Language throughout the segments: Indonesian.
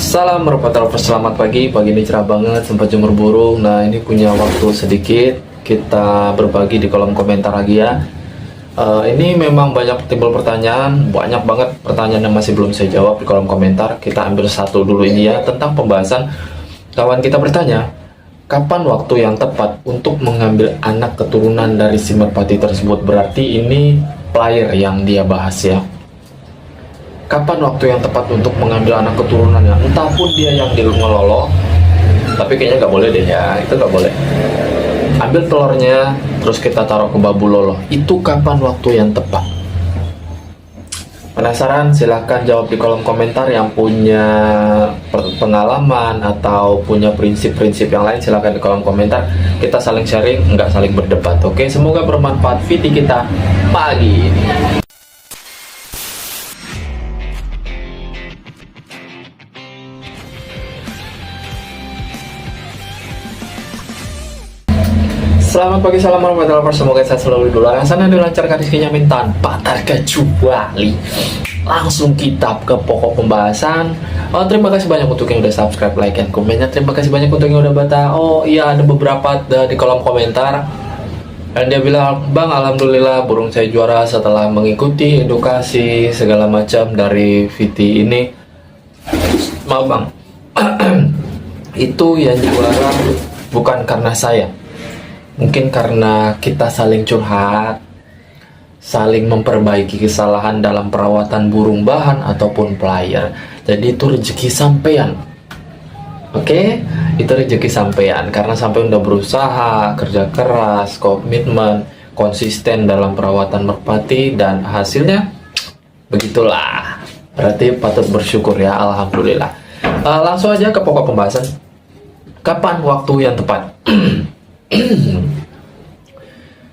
Salam warahmatullahi wabarakatuh. Selamat pagi. Pagi ini cerah banget, sempat jemur burung. Nah, ini punya waktu sedikit, kita berbagi di kolom komentar lagi ya. Ini memang banyak timbul pertanyaan, banyak banget pertanyaan yang masih belum saya jawab di kolom komentar. Kita ambil satu dulu ini ya, tentang pembahasan. Kawan kita bertanya, kapan waktu yang tepat untuk mengambil anak keturunan dari si merpati tersebut? Berarti ini player yang dia bahas ya. Kapan waktu yang tepat untuk mengambil anak keturunannya? Entah pun dia yang ngelolo, tapi kayaknya nggak boleh deh ya, itu nggak boleh. Ambil telurnya, terus kita taruh ke babu lolo. Itu kapan waktu yang tepat? Penasaran? Silahkan jawab di kolom komentar. Yang punya pengalaman atau punya prinsip-prinsip yang lain, silahkan di kolom komentar. Kita saling sharing, nggak saling berdebat. Oke, semoga bermanfaat video kita pagi ini. Selamat pagi, salam warahmatullahi wabarakatuh. Semoga saya selalu di luar sana dilancarkan rezekinya min tanpa terkecuali. Langsung kita ke pokok pembahasan. Terima kasih banyak untuk yang udah subscribe, like, dan komennya. Terima kasih banyak untuk yang udah baca. Oh iya, ada beberapa di kolom komentar. Dan dia bilang, Bang, alhamdulillah burung saya juara setelah mengikuti edukasi segala macam dari VT ini. Maaf Bang, itu yang juara bukan karena saya. Mungkin karena kita saling curhat, saling memperbaiki kesalahan dalam perawatan burung bahan ataupun player. Jadi itu rezeki sampean. Oke, itu rezeki sampean karena sampean udah berusaha, kerja keras, komitmen, konsisten dalam perawatan merpati dan hasilnya begitulah. Berarti patut bersyukur ya, alhamdulillah. Langsung aja ke pokok pembahasan. Kapan waktu yang tepat?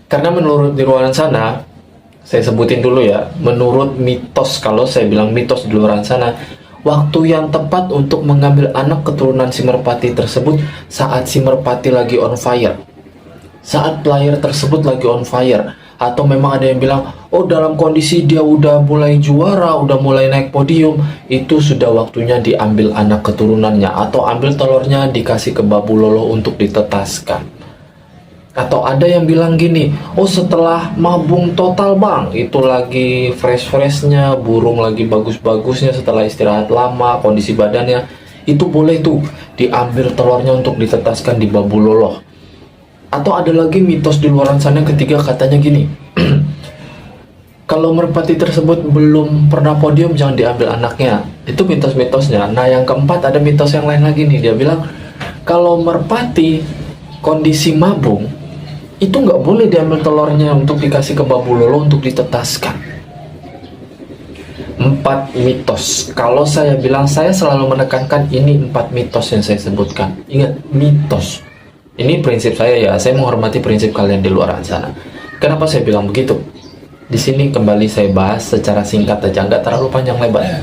Karena menurut di luar sana, saya sebutin dulu ya, menurut mitos, kalau saya bilang mitos di luar sana, waktu yang tepat untuk mengambil anak keturunan si merpati tersebut saat si merpati lagi on fire, saat player tersebut lagi on fire, atau memang ada yang bilang, oh dalam kondisi dia udah mulai juara, udah mulai naik podium, itu sudah waktunya diambil anak keturunannya, atau ambil telurnya dikasih ke babu lolo untuk ditetaskan. Atau ada yang bilang gini, oh setelah mabung total bang, itu lagi fresh-freshnya, burung lagi bagus-bagusnya setelah istirahat lama, kondisi badannya, itu boleh tuh diambil telurnya untuk ditetaskan di babu lolo. Atau ada lagi mitos di luar sana ketiga, katanya gini, kalau merpati tersebut belum pernah podium jangan diambil anaknya. Itu mitos-mitosnya. Nah yang keempat ada mitos yang lain lagi nih, dia bilang kalau merpati kondisi mabung itu nggak boleh diambil telurnya untuk dikasih ke babu lolo untuk ditetaskan. 4 mitos. Kalau saya bilang, saya selalu menekankan ini 4 mitos yang saya sebutkan. Ingat, mitos. Ini prinsip saya ya, saya menghormati prinsip kalian di luar sana. Kenapa saya bilang begitu? Di sini kembali saya bahas secara singkat aja, nggak terlalu panjang lebar.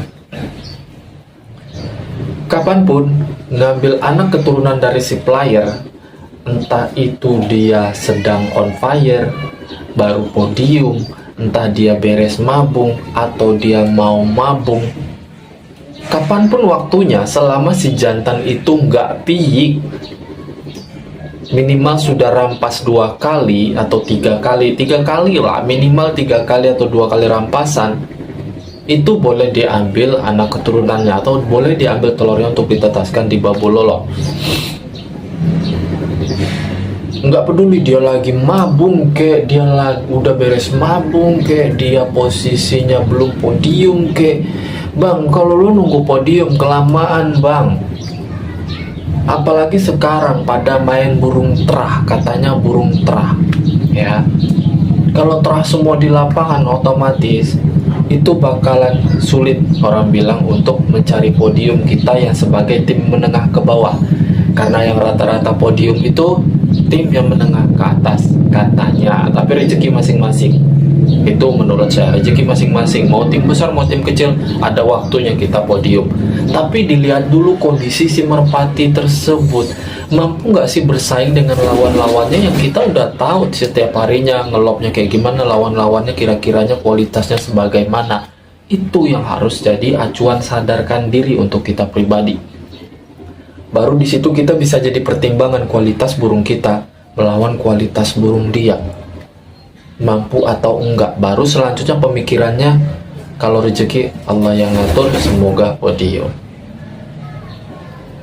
Kapanpun ngambil anak keturunan dari si player, entah itu dia sedang on fire, baru podium, entah dia beres mabung, atau dia mau mabung, kapanpun waktunya, selama si jantan itu nggak piyik, minimal sudah rampas 2 kali atau 3 kali, 3 kali lah, minimal 3 kali atau 2 kali rampasan, itu boleh diambil anak keturunannya, atau boleh diambil telurnya untuk ditetaskan di babu lolo. Nggak peduli dia lagi mabung kek, dia lagi udah beres mabung kek, dia posisinya belum podium kek. Bang, kalau lu nunggu podium kelamaan bang. Apalagi sekarang pada main burung terah, katanya burung terah ya. Kalau terah semua di lapangan, otomatis itu bakalan sulit orang bilang untuk mencari podium kita yang sebagai tim menengah ke bawah. Karena yang rata-rata podium itu tim yang menengah ke atas katanya, tapi rezeki masing-masing. Itu menurut saya, rezeki masing-masing, mau tim besar mau tim kecil, ada waktunya kita podium. Tapi dilihat dulu kondisi si merpati tersebut, mampu nggak sih bersaing dengan lawan-lawannya yang kita udah tahu setiap harinya ngelopnya kayak gimana, lawan-lawannya kira-kiranya kualitasnya sebagaimana. Itu yang harus jadi acuan sadarkan diri untuk kita pribadi. Baru di situ kita bisa jadi pertimbangan kualitas burung kita melawan kualitas burung dia, mampu atau enggak. Baru selanjutnya pemikirannya, kalau rezeki Allah yang ngatur, semoga podium.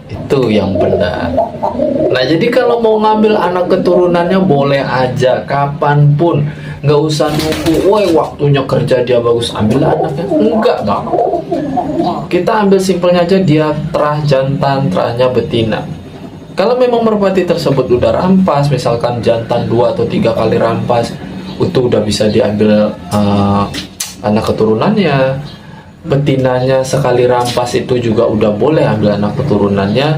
Itu yang benar. Nah, jadi kalau mau ngambil anak keturunannya boleh aja, kapanpun. Nggak usah nunggu, woi waktunya kerja dia bagus, ambil anaknya. Enggak, bang. Kita ambil simpelnya aja, dia terah jantan, terahnya betina. Kalau memang merpati tersebut udah rampas, misalkan jantan 2 atau 3 kali rampas, itu udah bisa diambil anak keturunannya. Betinanya sekali rampas itu juga udah boleh ambil anak keturunannya.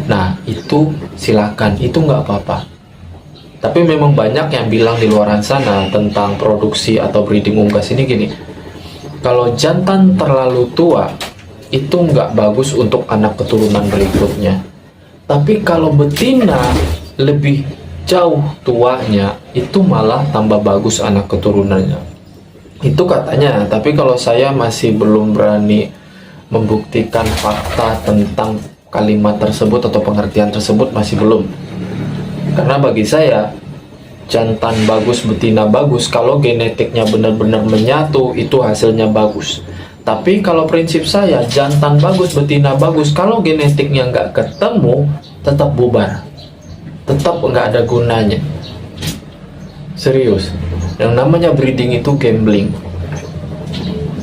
Nah, itu silakan, itu nggak apa-apa. Tapi memang banyak yang bilang di luaran sana tentang produksi atau breeding unggas ini gini, kalau jantan terlalu tua itu nggak bagus untuk anak keturunan berikutnya. Tapi kalau betina lebih jauh tuanya, itu malah tambah bagus anak keturunannya. Itu katanya, tapi kalau saya masih belum berani membuktikan fakta tentang kalimat tersebut atau pengertian tersebut, masih belum. Karena bagi saya, jantan bagus, betina bagus, kalau genetiknya benar-benar menyatu, itu hasilnya bagus. Tapi kalau prinsip saya, jantan bagus, betina bagus, kalau genetiknya nggak ketemu, tetap bubar. Tetap nggak ada gunanya. Serius. Yang namanya breeding itu gambling.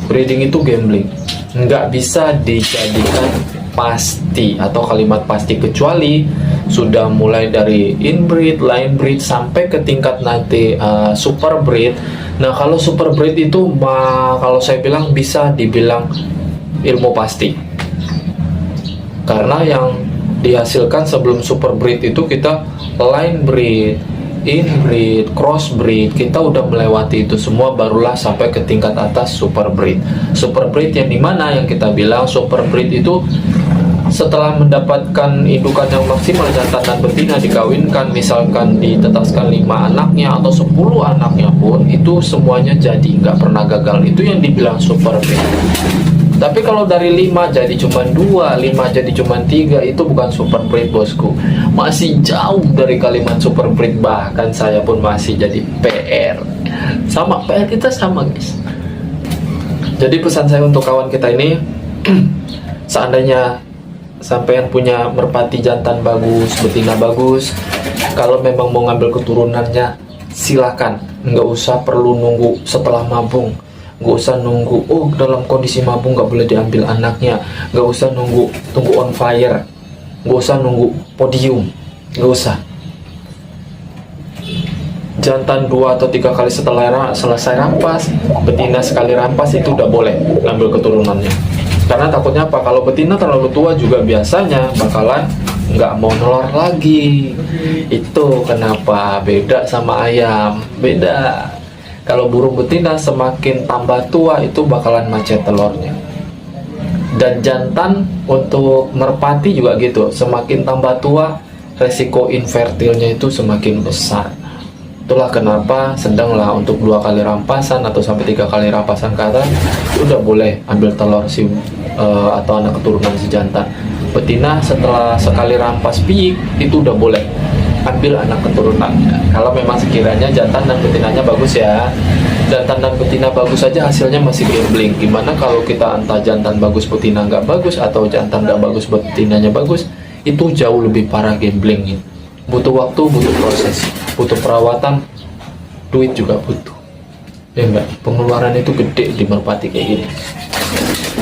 Breeding itu gambling. Nggak bisa dijadikan pasti atau kalimat pasti, kecuali sudah mulai dari inbreed, line breed sampai ke tingkat nanti super breed. Nah, kalau super breed itu kalau saya bilang bisa dibilang ilmu pasti. Karena yang dihasilkan sebelum super breed itu kita line breed, inbreed, crossbreed, kita udah melewati itu semua, barulah sampai ke tingkat atas super breed. Super breed yang dimana yang kita bilang super breed itu setelah mendapatkan indukan yang maksimal, jantan dan betina dikawinkan, misalkan ditetaskan 5 anaknya atau 10 anaknya pun, itu semuanya jadi, nggak pernah gagal. Itu yang dibilang super breed. Tapi kalau dari 5 jadi cuma 2, 5 jadi cuma 3, itu bukan super breed, bosku. Masih jauh dari kalimat super breed, bahkan saya pun masih jadi PR. Sama, PR kita sama, guys. Jadi pesan saya untuk kawan kita ini, seandainya sampai yang punya merpati jantan bagus, betina bagus, kalau memang mau ngambil keturunannya, silakan. Nggak usah perlu nunggu setelah mabung. Nggak usah nunggu, oh dalam kondisi mabung nggak boleh diambil anaknya. Nggak usah tunggu on fire. Nggak usah nunggu podium. Nggak usah. Jantan 2 atau 3 kali setelah selesai rampas, betina sekali rampas, itu udah boleh ngambil keturunannya. Karena takutnya apa? Kalau betina terlalu tua juga biasanya bakalan nggak mau nelor lagi. Itu kenapa beda sama ayam. Beda. Kalau burung betina semakin tambah tua itu bakalan macet telurnya. Dan jantan untuk merpati juga gitu. Semakin tambah tua, resiko infertilnya itu semakin besar. Itulah kenapa sedanglah untuk 2 kali rampasan atau sampai 3 kali rampasan ke atas udah boleh ambil telur atau anak keturunan si jantan. Betina setelah sekali rampas piik itu udah boleh ambil anak keturunannya. Kalau memang sekiranya jantan dan betinanya bagus ya. Jantan dan betina bagus saja hasilnya masih gambling. Gimana kalau kita entah jantan bagus betina nggak bagus, atau jantan nggak bagus betinanya bagus, itu jauh lebih parah gamblingnya. Butuh waktu, butuh proses, butuh perawatan, duit juga butuh. Ya enggak, pengeluaran itu gede di merpati kayak gini.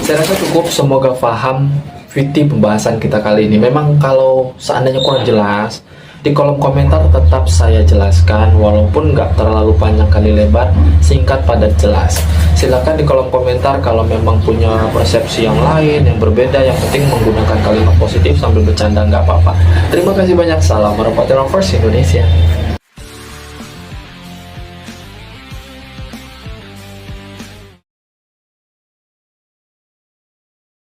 Saya rasa cukup, semoga paham viti pembahasan kita kali ini. Memang kalau seandainya kurang jelas, di kolom komentar tetap saya jelaskan, walaupun nggak terlalu panjang kali lebar, singkat padat jelas. Silakan di kolom komentar kalau memang punya persepsi yang lain, yang berbeda. Yang penting menggunakan kalimat positif sambil bercanda, nggak apa-apa. Terima kasih banyak. Salam Merpati Lovers Indonesia.